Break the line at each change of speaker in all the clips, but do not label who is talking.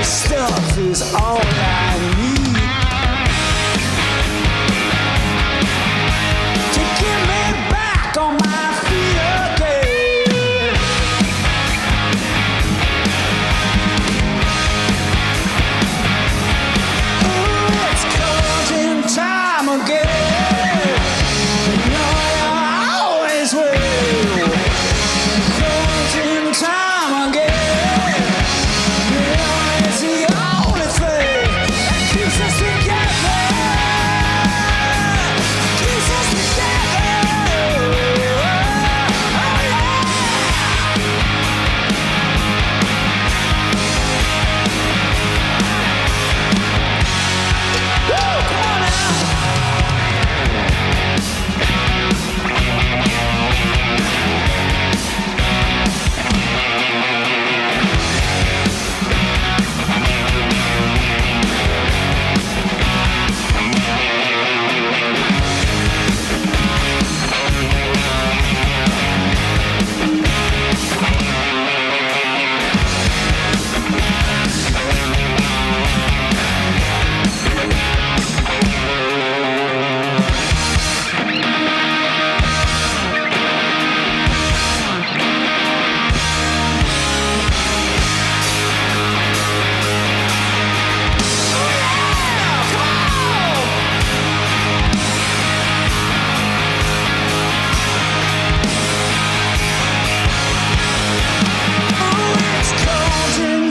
stuff is all I need to get me back on my feet again. Ooh, it's closing time again. You know you always will. Closing time again. It's the only thing that keeps us together. Keeps us together. Oh yeah. Woo, come on now.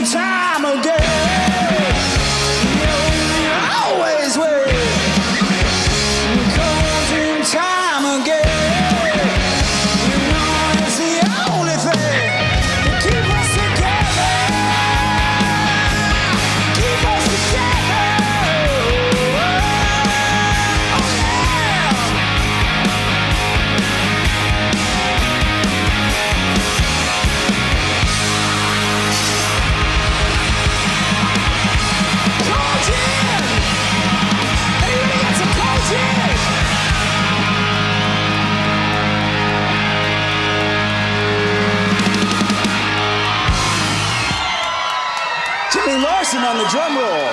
Time again. You always will. Closing time again. You know it's the only thing that keep us together. Keep us together. Oh yeah. Jimmy Larson on the drum roll.